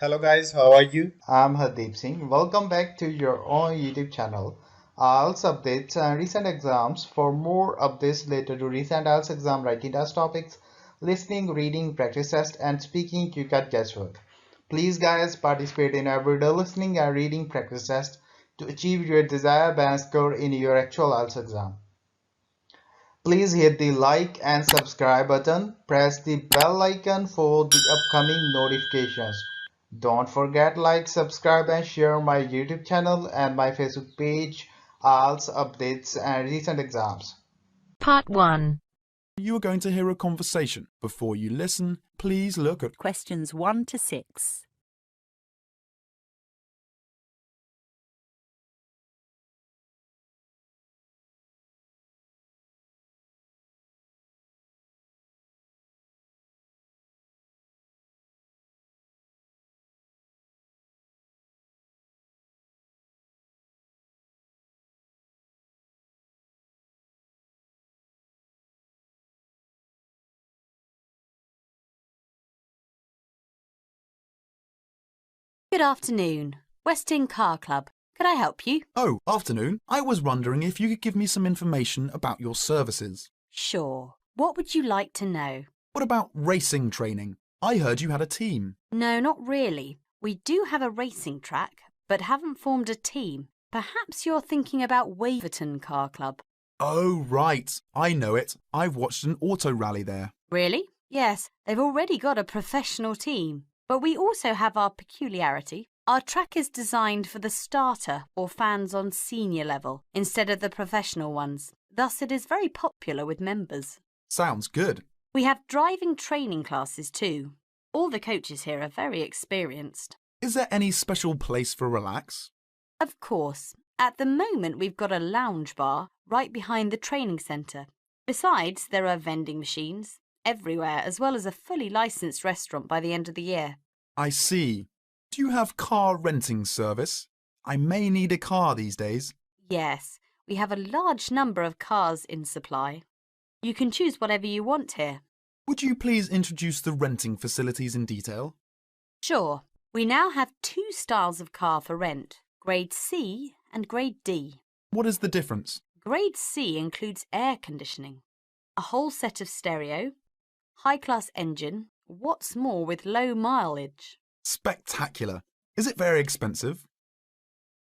Hello guys, how are you? I'm Hardeep Singh. Welcome back to your own YouTube channel. IELTS updates and recent exams. For more updates related to recent IELTS exam writing test topics, listening, reading, practice test, and speaking, you got guesswork. Please, guys, participate in everyday listening and reading practice test to achieve your desired band score in your actual IELTS exam. Please hit the like and subscribe button. Press the bell icon for the upcoming notifications. Don't forget like, subscribe and share my YouTube channel and my Facebook page, IELTS updates and recent exams. Part 1. You are going to hear a conversation. Before you listen, please look at Questions 1 to 6. Good afternoon. Weston Car Club. Could I help you? Oh, afternoon. I was wondering if you could give me some information about your services. Sure. What would you like to know? What about racing training? I heard you had a team. No, not really. We do have a racing track, but haven't formed a team. Perhaps you're thinking about Waverton Car Club. Oh, right. I know it. I've watched an auto rally there. Really? Yes, they've already got a professional team. But we also have our peculiarity. Our track is designed for the starter or fans on senior level instead of the professional ones. Thus, it is very popular with members. Sounds good. We have driving training classes too. All the coaches here are very experienced. Is there any special place for relax? Of course, at the moment we've got a lounge bar right behind the training centre. Besides, there are vending machines everywhere, as well as a fully licensed restaurant by the end of the year. I see. Do you have car renting service? I may need a car these days. Yes, we have a large number of cars in supply. You can choose whatever you want here. Would you please introduce the renting facilities in detail? Sure, we now have 2 styles of car for rent, Grade C and Grade D. What is the difference? Grade C includes air conditioning, a whole set of stereo, high-class engine, what's more with low mileage. Spectacular. Is it very expensive?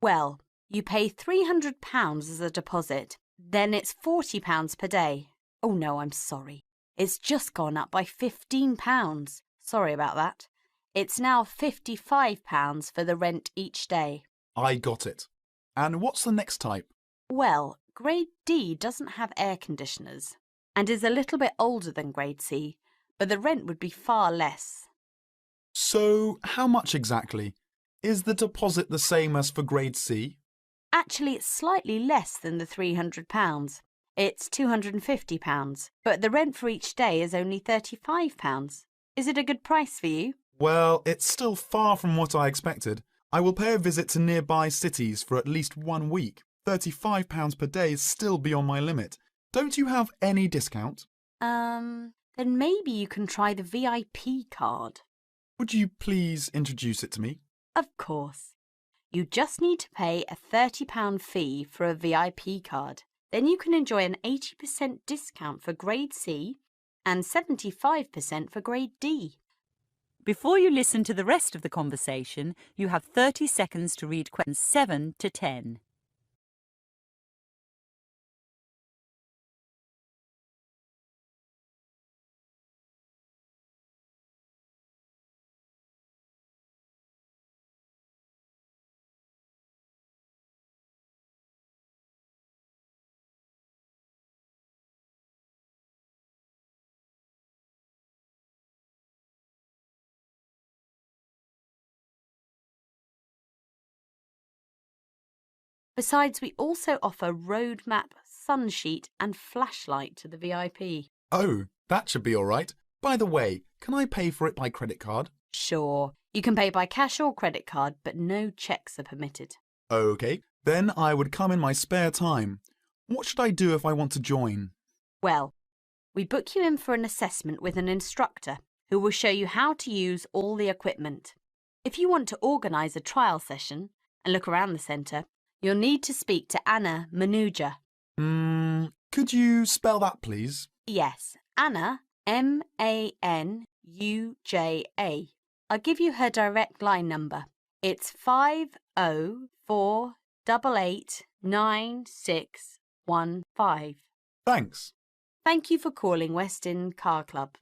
Well, you pay £300 as a deposit, then it's £40 per day. Oh no, I'm sorry. It's just gone up by £15. Sorry about that. It's now £55 for the rent each day. I got it. And what's the next type? Well, Grade D doesn't have air conditioners and is a little bit older than Grade C, but the rent would be far less. So, how much exactly? Is the deposit the same as for Grade C? Actually, it's slightly less than the £300. It's £250, but the rent for each day is only £35. Is it a good price for you? Well, it's still far from what I expected. I will pay a visit to nearby cities for at least 1 week. £35 per day is still beyond my limit. Don't you have any discount? Then maybe you can try the VIP card. Would you please introduce it to me? Of course. You just need to pay a £30 fee for a VIP card. Then you can enjoy an 80% discount for Grade C and 75% for Grade D. Before you listen to the rest of the conversation, you have 30 seconds to read questions 7 to 10. Besides, we also offer road map, sun sheet and flashlight to the VIP. Oh, that should be all right. By the way, can I pay for it by credit card? Sure, you can pay by cash or credit card, but no cheques are permitted. Okay, then I would come in my spare time. What should I do if I want to join? Well, we book you in for an assessment with an instructor who will show you how to use all the equipment. If you want to organise a trial session and look around the centre, you'll need to speak to Anna Manuja. Could you spell that, please? Yes, Anna, Manuja. I'll give you her direct line number. It's 504889615. Thanks. Thank you for calling Westin Car Club.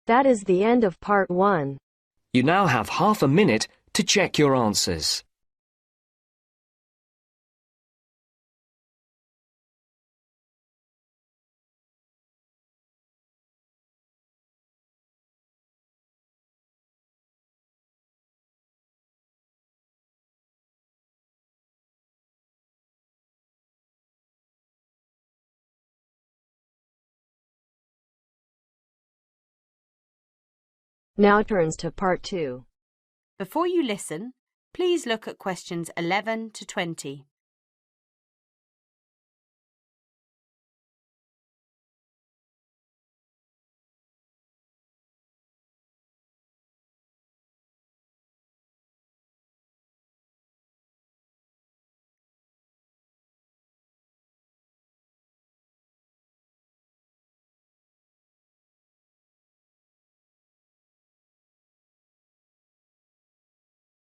That is the end of part 1. You now have half a minute to check your answers. Now turns to part 2. Before you listen, please look at questions 11 to 20.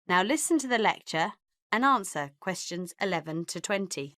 Now listen to the lecture and answer questions 11 to 20.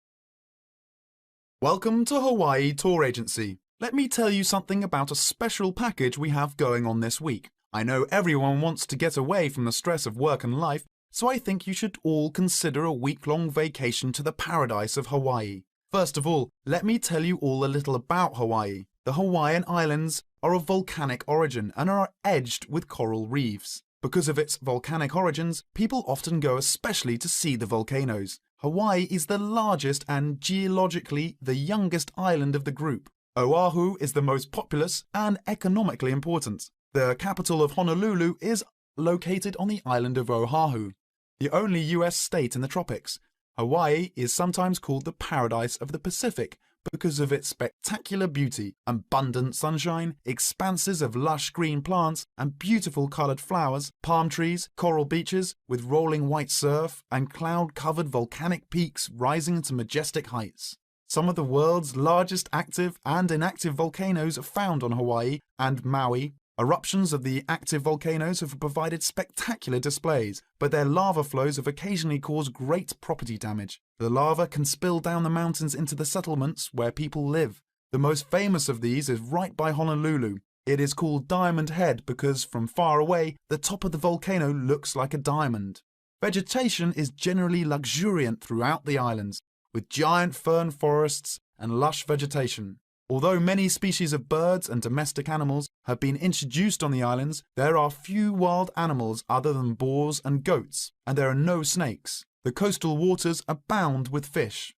Welcome to Hawaii Tour Agency. Let me tell you something about a special package we have going on this week. I know everyone wants to get away from the stress of work and life, so I think you should all consider a week-long vacation to the paradise of Hawaii. First of all, let me tell you all a little about Hawaii. The Hawaiian Islands are of volcanic origin and are edged with coral reefs. Because of its volcanic origins, people often go especially to see the volcanoes. Hawaii is the largest and geologically the youngest island of the group. Oahu is the most populous and economically important. The capital of Honolulu is located on the island of Oahu, the only US state in the tropics. Hawaii is sometimes called the paradise of the Pacific because of its spectacular beauty, abundant sunshine, expanses of lush green plants and beautiful coloured flowers, palm trees, coral beaches with rolling white surf, and cloud-covered volcanic peaks rising to majestic heights. Some of the world's largest active and inactive volcanoes are found on Hawaii and Maui. Eruptions of the active volcanoes have provided spectacular displays, but their lava flows have occasionally caused great property damage. The lava can spill down the mountains into the settlements where people live. The most famous of these is right by Honolulu. It is called Diamond Head because from far away, the top of the volcano looks like a diamond. Vegetation is generally luxuriant throughout the islands, with giant fern forests and lush vegetation. Although many species of birds and domestic animals have been introduced on the islands, there are few wild animals other than boars and goats, and there are no snakes. The coastal waters abound with fish.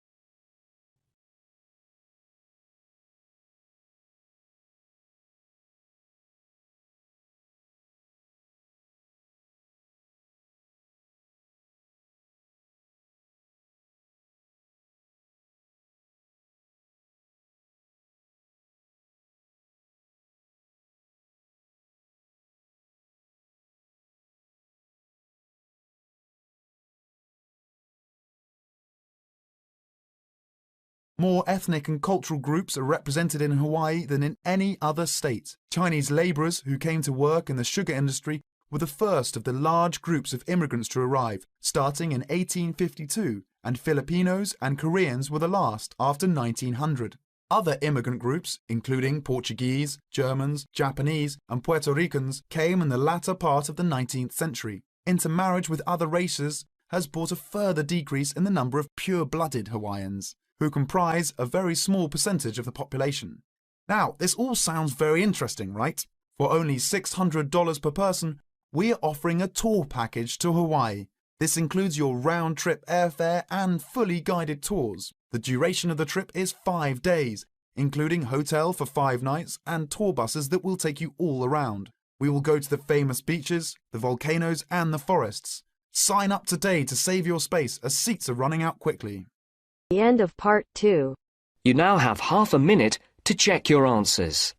More ethnic and cultural groups are represented in Hawaii than in any other state. Chinese labourers who came to work in the sugar industry were the first of the large groups of immigrants to arrive, starting in 1852, and Filipinos and Koreans were the last after 1900. Other immigrant groups, including Portuguese, Germans, Japanese, and Puerto Ricans, came in the latter part of the 19th century. Intermarriage with other races has brought a further decrease in the number of pure-blooded Hawaiians, who comprise a very small percentage of the population. Now, this all sounds very interesting, right? For only $600 per person, we are offering a tour package to Hawaii. This includes your round-trip airfare and fully guided tours. The duration of the trip is 5 days, including hotel for 5 nights and tour buses that will take you all around. We will go to the famous beaches, the volcanoes and the forests. Sign up today to save your space as seats are running out quickly. The end of part 2. You now have half a minute to check your answers.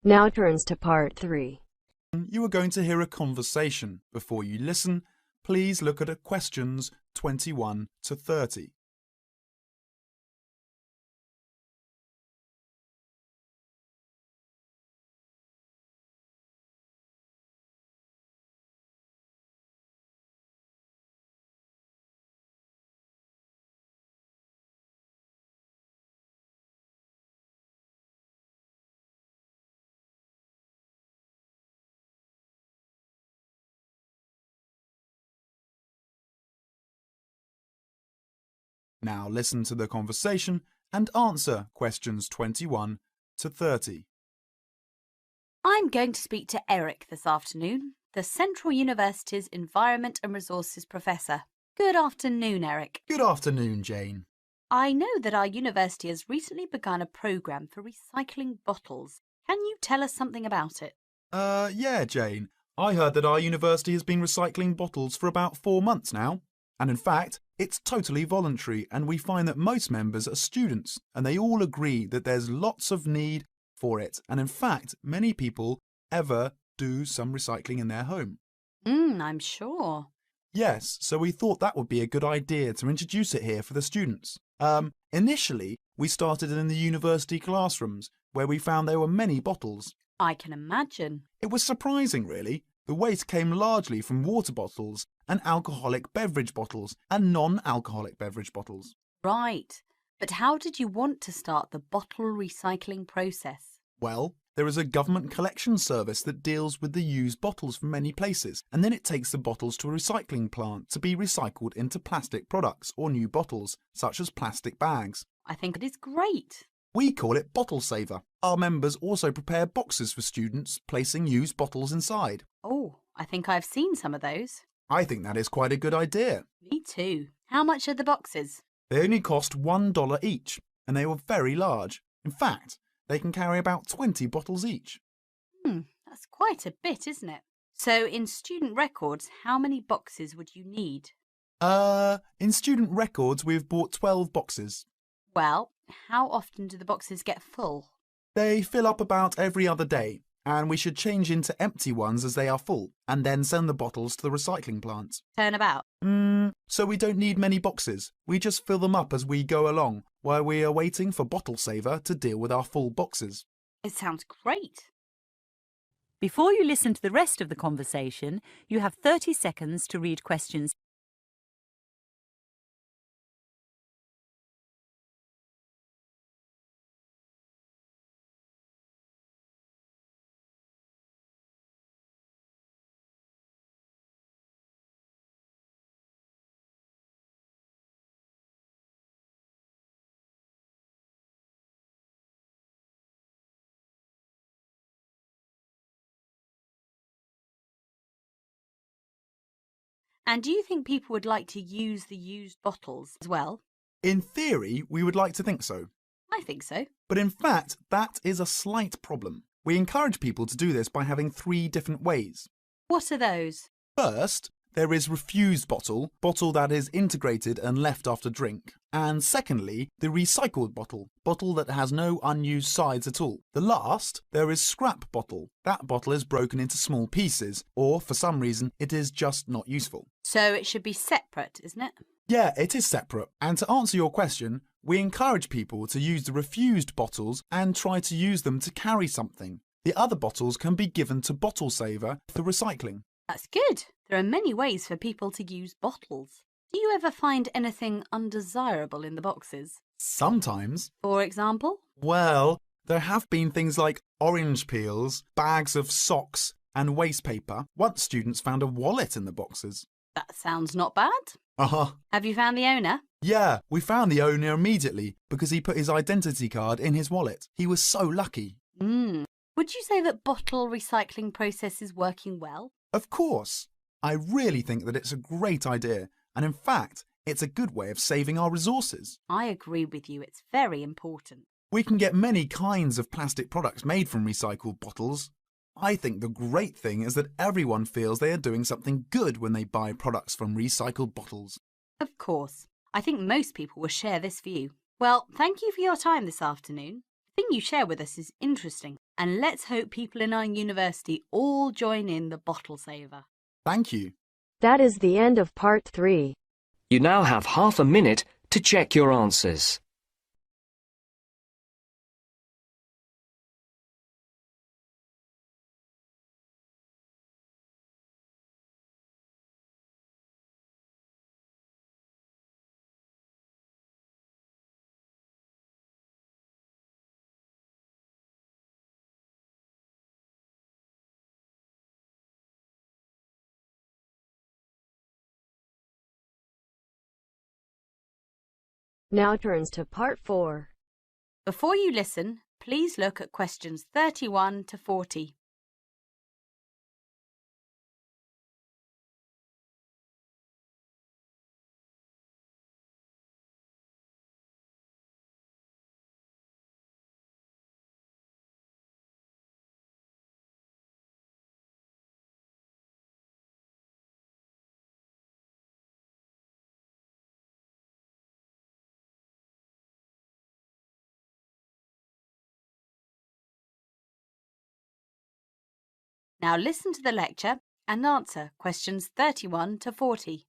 Now turns to part 3. You are going to hear a conversation. Before you listen, please look at questions 21 to 30. Now listen to the conversation and answer questions 21 to 30. I'm going to speak to Eric this afternoon, the Central University's Environment and Resources Professor. Good afternoon, Eric. Good afternoon, Jane. I know that our university has recently begun a programme for recycling bottles. Can you tell us something about it? Yeah, Jane. I heard that our university has been recycling bottles for about 4 months now. And in fact, it's totally voluntary, and we find that most members are students, and they all agree that there's lots of need for it. And in fact, many people ever do some recycling in their home. I'm sure. Yes, so we thought that would be a good idea to introduce it here for the students. Initially, we started in the university classrooms, where we found there were many bottles. I can imagine. It was surprising, really. The waste came largely from water bottles and alcoholic beverage bottles and non-alcoholic beverage bottles. Right. But how did you want to start the bottle recycling process? Well, there is a government collection service that deals with the used bottles from many places, and then it takes the bottles to a recycling plant to be recycled into plastic products or new bottles, such as plastic bags. I think it is great. We call it Bottle Saver. Our members also prepare boxes for students, placing used bottles inside. Oh, I think I've seen some of those. I think that is quite a good idea. Me too. How much are the boxes? They only cost $1 each, and they were very large. In fact, they can carry about 20 bottles each. That's quite a bit, isn't it? So in student records, how many boxes would you need? In student records, we've bought 12 boxes. Well, how often do the boxes get full? They fill up about every other day, and we should change into empty ones as they are full, and then send the bottles to the recycling plant. Turn about. So we don't need many boxes. We just fill them up as we go along, while we are waiting for Bottle Saver to deal with our full boxes. It sounds great. Before you listen to the rest of the conversation, you have 30 seconds to read questions. And do you think people would like to use the used bottles as well? In theory, we would like to think so. I think so. But in fact, that is a slight problem. We encourage people to do this by having 3 different ways. What are those? First, there is refused bottle that is integrated and left after drink. And secondly, the recycled bottle that has no unused sides at all. The last, there is scrap bottle. That bottle is broken into small pieces, or for some reason, it is just not useful. So it should be separate, isn't it? Yeah, it is separate. And to answer your question, we encourage people to use the refused bottles and try to use them to carry something. The other bottles can be given to Bottle Saver for recycling. That's good. There are many ways for people to use bottles. Do you ever find anything undesirable in the boxes? Sometimes. For example? Well, there have been things like orange peels, bags of socks, and waste paper. Once students found a wallet in the boxes. That sounds not bad. Uh-huh. Have you found the owner? Yeah, we found the owner immediately because he put his identity card in his wallet. He was so lucky. Would you say that bottle recycling process is working well? Of course. I really think that it's a great idea, and in fact, it's a good way of saving our resources. I agree with you. It's very important. We can get many kinds of plastic products made from recycled bottles. I think the great thing is that everyone feels they are doing something good when they buy products from recycled bottles. Of course. I think most people will share this view. Well, thank you for your time this afternoon. The thing you share with us is interesting, And let's hope people in our university all join in the bottle saver. Thank you. That is the end of part 3. You now have half a minute to check your answers. Now turns to part 4. Before you listen, please look at questions 31 to 40. Now listen to the lecture and answer questions 31 to 40.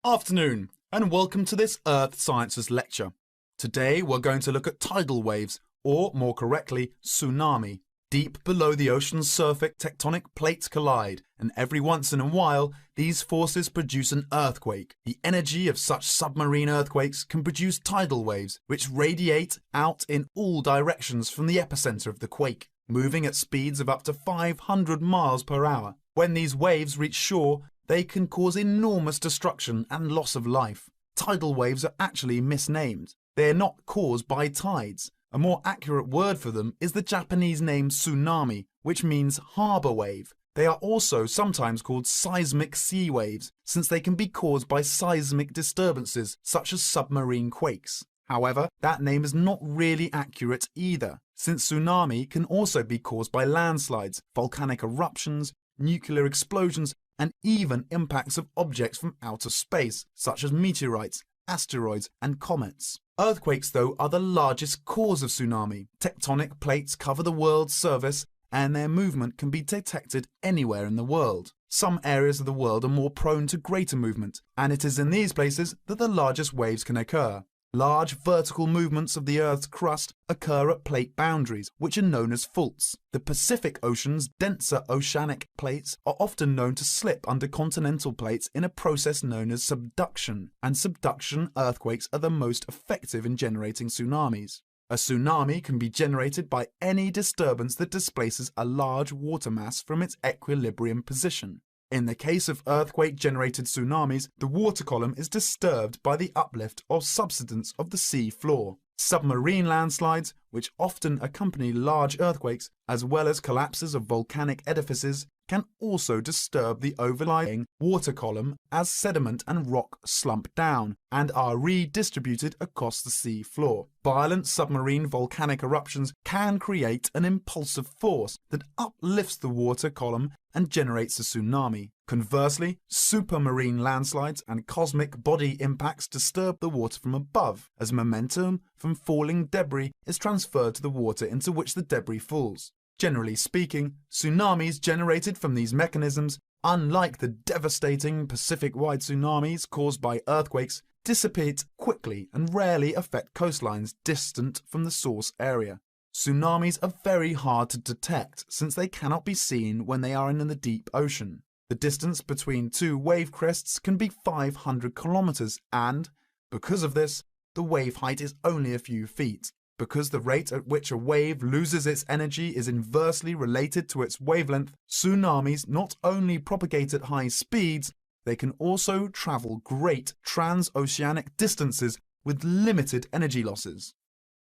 Afternoon, and welcome to this Earth Sciences lecture. Today we're going to look at tidal waves, or more correctly, tsunami. Deep below the ocean's surface, tectonic plates collide, and every once in a while, these forces produce an earthquake. The energy of such submarine earthquakes can produce tidal waves, which radiate out in all directions from the epicenter of the quake, moving at speeds of up to 500 miles per hour. When these waves reach shore, they can cause enormous destruction and loss of life. Tidal waves are actually misnamed. They are not caused by tides. A more accurate word for them is the Japanese name tsunami, which means harbour wave. They are also sometimes called seismic sea waves, since they can be caused by seismic disturbances such as submarine quakes. However, that name is not really accurate either, since tsunami can also be caused by landslides, volcanic eruptions, nuclear explosions, and even impacts of objects from outer space, such as meteorites, asteroids, and comets. Earthquakes, though, are the largest cause of tsunami. Tectonic plates cover the world's surface, and their movement can be detected anywhere in the world. Some areas of the world are more prone to greater movement, and it is in these places that the largest waves can occur. Large vertical movements of the Earth's crust occur at plate boundaries, which are known as faults. The Pacific Ocean's denser oceanic plates are often known to slip under continental plates in a process known as subduction, and subduction earthquakes are the most effective in generating tsunamis. A tsunami can be generated by any disturbance that displaces a large water mass from its equilibrium position. In the case of earthquake-generated tsunamis, the water column is disturbed by the uplift or subsidence of the sea floor. Submarine landslides, which often accompany large earthquakes, as well as collapses of volcanic edifices, can also disturb the overlying water column as sediment and rock slump down and are redistributed across the sea floor. Violent submarine volcanic eruptions can create an impulsive force that uplifts the water column and generates a tsunami. Conversely, supermarine landslides and cosmic body impacts disturb the water from above, as momentum from falling debris is transferred to the water into which the debris falls. Generally speaking, tsunamis generated from these mechanisms, unlike the devastating Pacific-wide tsunamis caused by earthquakes, dissipate quickly and rarely affect coastlines distant from the source area. Tsunamis are very hard to detect since they cannot be seen when they are in the deep ocean. The distance between two wave crests can be 500 kilometers and, because of this, the wave height is only a few feet. Because the rate at which a wave loses its energy is inversely related to its wavelength, tsunamis not only propagate at high speeds, they can also travel great transoceanic distances with limited energy losses.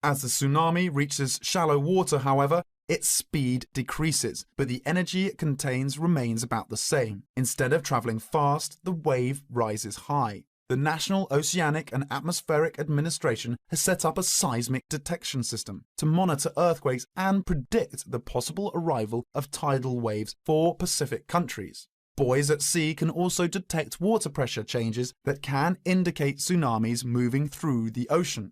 As the tsunami reaches shallow water, however, its speed decreases, but the energy it contains remains about the same. Instead of traveling fast, the wave rises high. The National Oceanic and Atmospheric Administration has set up a seismic detection system to monitor earthquakes and predict the possible arrival of tidal waves for Pacific countries. Buoys at sea can also detect water pressure changes that can indicate tsunamis moving through the ocean.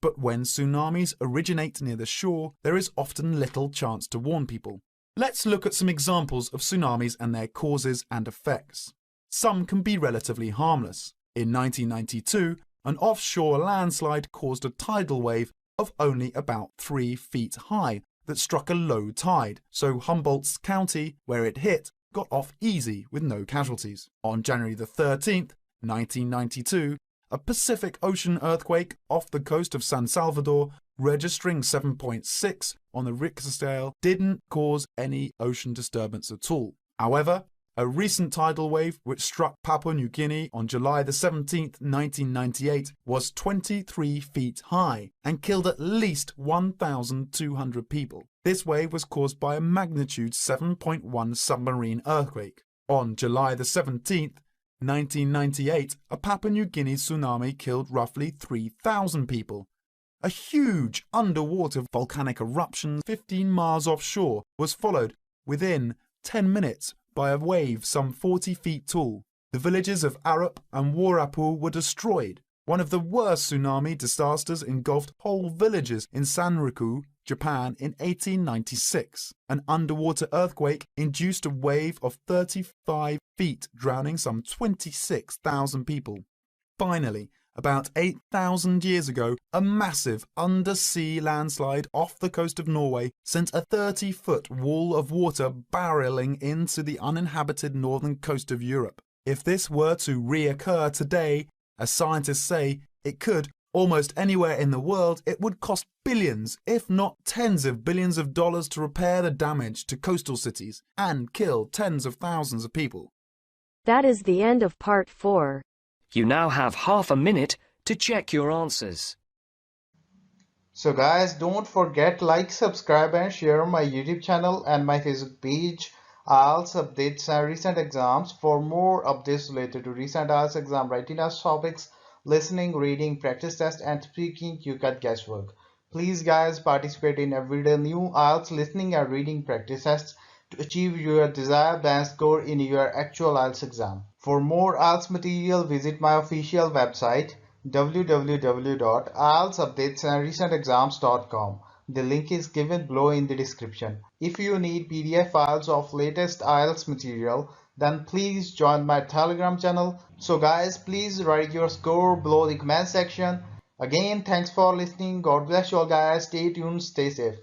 But when tsunamis originate near the shore, there is often little chance to warn people. Let's look at some examples of tsunamis and their causes and effects. Some can be relatively harmless. In 1992, an offshore landslide caused a tidal wave of only about 3 feet high that struck a low tide, so Humboldt's county, where it hit, got off easy with no casualties. On January the 13th, 1992, a Pacific Ocean earthquake off the coast of San Salvador, registering 7.6 on the Richter scale, didn't cause any ocean disturbance at all. However, a recent tidal wave which struck Papua New Guinea on July the 17th, 1998 was 23 feet high and killed at least 1,200 people. This wave was caused by a magnitude 7.1 submarine earthquake. On July the 17th, 1998, a Papua New Guinea tsunami killed roughly 3,000 people. A huge underwater volcanic eruption 15 miles offshore was followed within 10 minutes by a wave some 40 feet tall. The villages of Arup and Warapu were destroyed. One of the worst tsunami disasters engulfed whole villages in Sanriku, Japan in 1896. An underwater earthquake induced a wave of 35 feet, drowning some 26,000 people. Finally, about 8,000 years ago, a massive undersea landslide off the coast of Norway sent a 30-foot wall of water barreling into the uninhabited northern coast of Europe. If this were to reoccur today, as scientists say, it could. Almost anywhere in the world, it would cost billions, if not tens of billions of dollars to repair the damage to coastal cities and kill tens of thousands of people. That is the end of part 4. You now have half a minute to check your answers. So guys, don't forget like, subscribe and share my YouTube channel and my Facebook page, IELTS updates and recent exams. For more updates related to recent IELTS exam writing test topics, listening, reading, practice test and speaking, you got guesswork. Please guys, participate in everyday new IELTS listening and reading practice tests to achieve your desired band score in your actual IELTS exam. For more IELTS material, visit my official website www.ieltsupdatesandrecentexams.com. The link is given below in the description. If you need PDF files of latest IELTS material, then please join my Telegram channel. So guys, please write your score below the comment section. Again, thanks for listening. God bless you all guys. Stay tuned, stay safe.